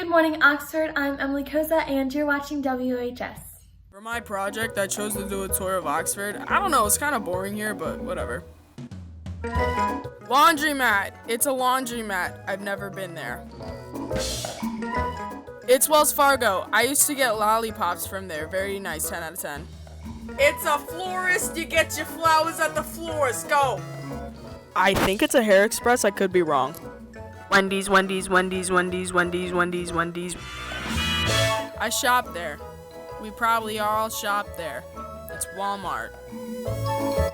Good morning, Oxford. I'm Emily Koza, and you're watching WOHS. For my project, I chose to do a tour of Oxford. I don't know, it's kind of boring here, but whatever. Laundromat. It's a laundromat. I've never been there. It's Wells Fargo. I used to get lollipops from there. Very nice, 10 out of 10. It's a florist. You get your flowers at the florist. Go. I think it's a Hair Express. I could be wrong. Wendy's. I shop there. We probably all shop there. It's Walmart.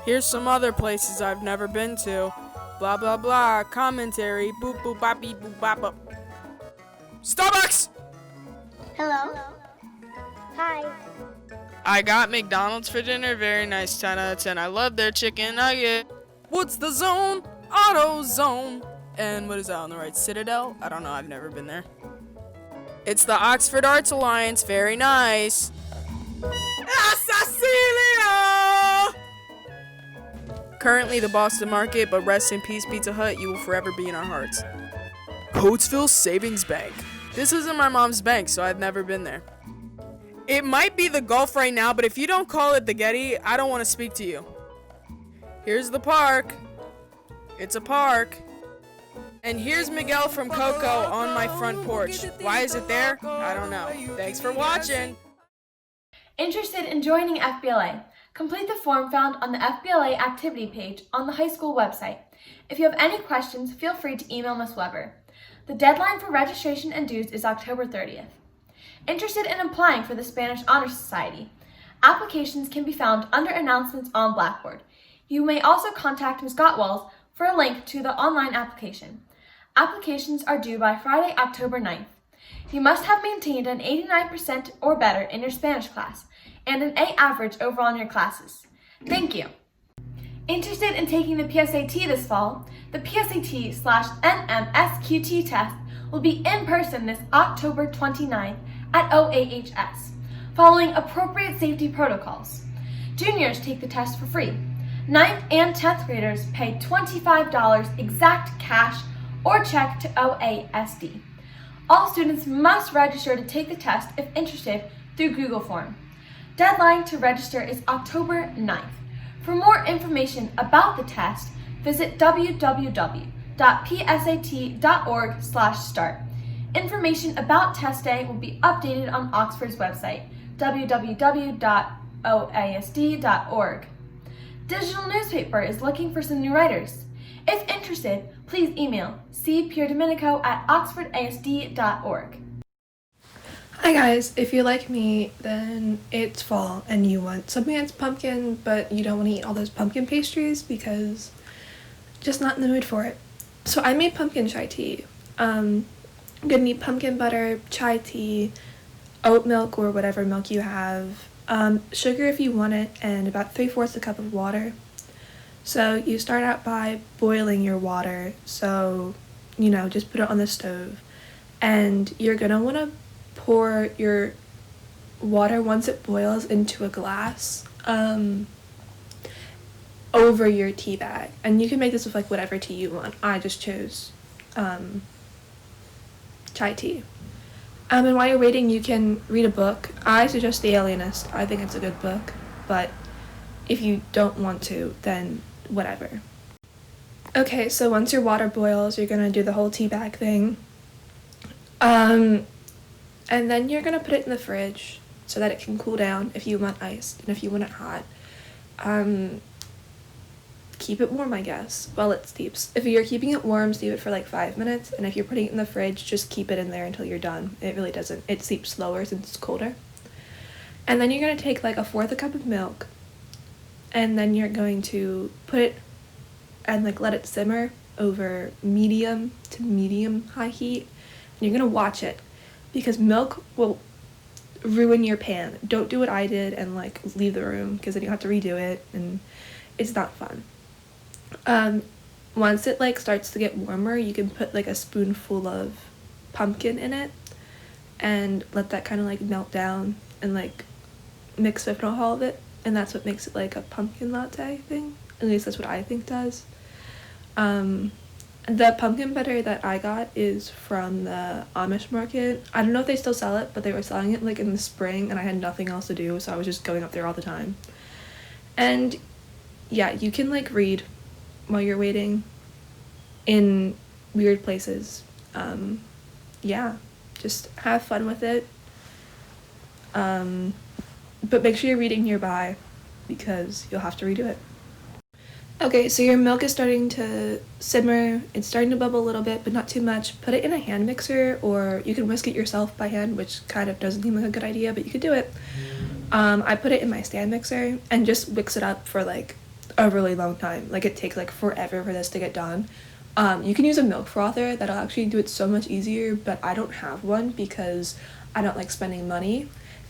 Here's some other places I've never been to. Blah blah blah. Commentary. Boop boop bop beep boop bop bop. Starbucks! Hello. Hi. I got McDonald's for dinner. Very nice, 10 out of 10. I love their chicken nugget. What's the zone? AutoZone. And what is that on the right? Citadel? I don't know. I've never been there. It's the Oxford Arts Alliance. Very nice. Cecilia! Currently the Boston Market, but rest in peace, Pizza Hut. You will forever be in our hearts. Coatesville Savings Bank. This isn't my mom's bank, so I've never been there. It might be the Gulf right now, but if you don't call it the Getty, I don't want to speak to you. Here's the park. It's a park. And here's Miguel from Coco on my front porch. Why is it there? I don't know. Thanks for watching. Interested in joining FBLA? Complete the form found on the FBLA activity page on the high school website. If you have any questions, feel free to email Ms. Weber. The deadline for registration and dues is October 30th. Interested in applying for the Spanish Honor Society? Applications can be found under announcements on Blackboard. You may also contact Ms. Gottwalls for a link to the online application. Applications are due by Friday, October 9th. You must have maintained an 89% or better in your Spanish class and an A average overall in your classes. Thank you. Interested in taking the PSAT this fall? The PSAT/NMSQT test will be in person this October 29th at OAHS, following appropriate safety protocols. Juniors take the test for free. 9th and 10th graders pay $25 exact cash or check to OASD. All students must register to take the test if interested through Google Form. Deadline to register is October 9th. For more information about the test, visit www.psat.org/start. Information about test day will be updated on Oxford's website, www.oasd.org. Digital newspaper is looking for some new writers. If interested, please email cpierdomenico@oxfordasd.org. Hi guys, if you're like me, then it's fall and you want something that's pumpkin, but you don't want to eat all those pumpkin pastries because just not in the mood for it. So I made pumpkin chai tea. I'm gonna need pumpkin butter, chai tea, oat milk or whatever milk you have, sugar if you want it, and about 3/4 a cup of water. So you start out by boiling your water, so just put it on the stove, and you're gonna want to pour your water once it boils into a glass over your tea bag, and you can make this with like whatever tea you want. I just chose chai tea. And while you're waiting, you can read a book. I suggest The Alienist. I think it's a good book, but if you don't want to, then whatever. Okay, so once your water boils, you're gonna do the whole tea bag thing. And then you're gonna put it in the fridge so that it can cool down if you want iced, and if you want it hot. Keep it warm, I guess, while it steeps. If you're keeping it warm, steep it for like 5 minutes, and if you're putting it in the fridge, just keep it in there until you're done. It really doesn't. It steeps slower since it's colder. And then you're gonna take like 1/4 cup of milk, and then you're going to put it and like let it simmer over medium to medium high heat. And you're gonna watch it because milk will ruin your pan. Don't do what I did and like leave the room, because then you have to redo it and it's not fun. Once it like starts to get warmer, you can put like a spoonful of pumpkin in it and let that kind of like melt down and like mix with all of it, and that's what makes it like a pumpkin latte thing. At least that's what I think does. And The pumpkin butter that I got is from the Amish market. I don't know if they still sell it, but they were selling it like in the spring and I had nothing else to do, so I was just going up there all the time. And yeah, you can like read while you're waiting in weird places. Yeah, just have fun with it. But make sure you're reading nearby because you'll have to redo it. Okay, so your milk is starting to simmer. It's starting to bubble a little bit, but not too much. Put it in a hand mixer, or you can whisk it yourself by hand, which kind of doesn't seem like a good idea, but you could do it. I put it in my stand mixer and just whisk it up for like a really long time. Like it takes like forever for this to get done. You can use a milk frother that'll actually do it so much easier, but I don't have one because I don't like spending money,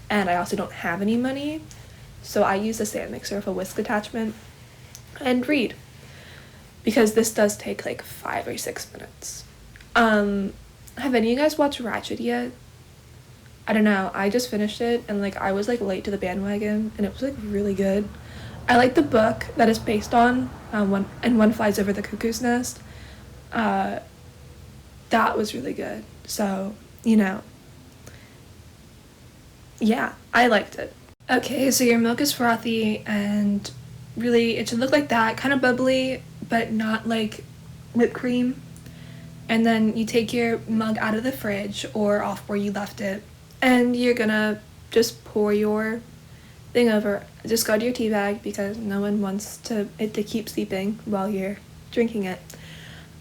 and I also don't have any money. So I use a stand mixer with a whisk attachment and read, because this does take like 5 or 6 minutes. Have any of you guys watched Ratchet yet? I don't know, I just finished it and like I was like late to the bandwagon and it was like really good. I like the book that it's based on, One Flies Over the Cuckoo's Nest. That was really good. So, you know, yeah, I liked it. Okay, so your milk is frothy and really it should look like that, kind of bubbly, but not like whipped cream. And then you take your mug out of the fridge or off where you left it, and you're gonna just pour your thing over. Just go to your tea bag because no one wants it to keep steeping while you're drinking it.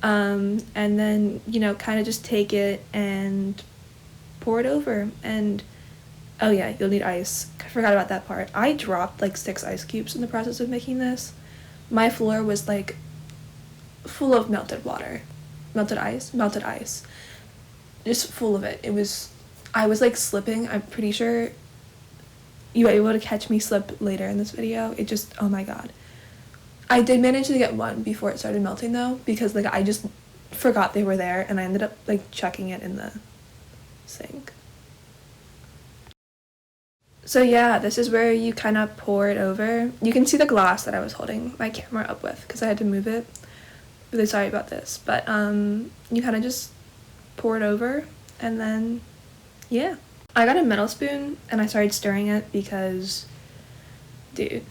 And then, you know, kind of just take it and pour it over. And oh yeah, you'll need ice. I forgot about that part. I dropped like 6 ice cubes in the process of making this. My floor was like full of melted ice. Just full of it. I was like slipping. I'm pretty sure you were able to catch me slip later in this video. It just, oh my god. I did manage to get one before it started melting though, because like I just forgot they were there and I ended up like chucking it in the sink. So yeah, this is where you kind of pour it over. You can see the glass that I was holding my camera up with because I had to move it. Really sorry about this, but you kind of just pour it over and then yeah. I got a metal spoon and I started stirring it because, dude,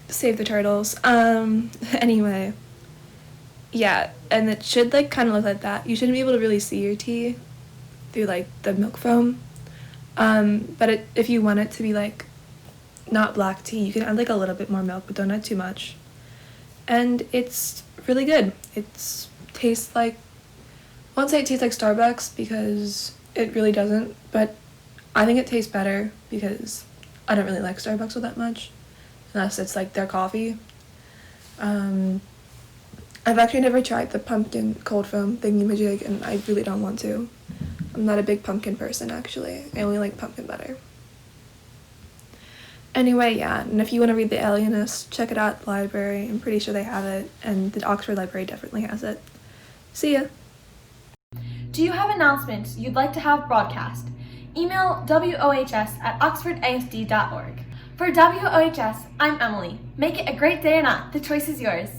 save the turtles. Anyway, yeah, and it should like kind of look like that. You shouldn't be able to really see your tea through like the milk foam. But if you want it to be like not black tea, you can add like a little bit more milk, but don't add too much. And it's really good. It tastes like, I won't say it tastes like Starbucks because it really doesn't, but I think it tastes better because I don't really like Starbucks all that much, unless it's like their coffee. I've actually never tried the pumpkin cold foam thingy-majig, and I really don't want to. I'm not a big pumpkin person, actually. I only like pumpkin butter. Anyway, yeah, and if you want to read The Alienist, check it out at the library. I'm pretty sure they have it, and the Oxford Library definitely has it. See ya! Do you have announcements you'd like to have broadcast? Email WOHS@oxfordasd.org. For WOHS, I'm Emily. Make it a great day or not. The choice is yours.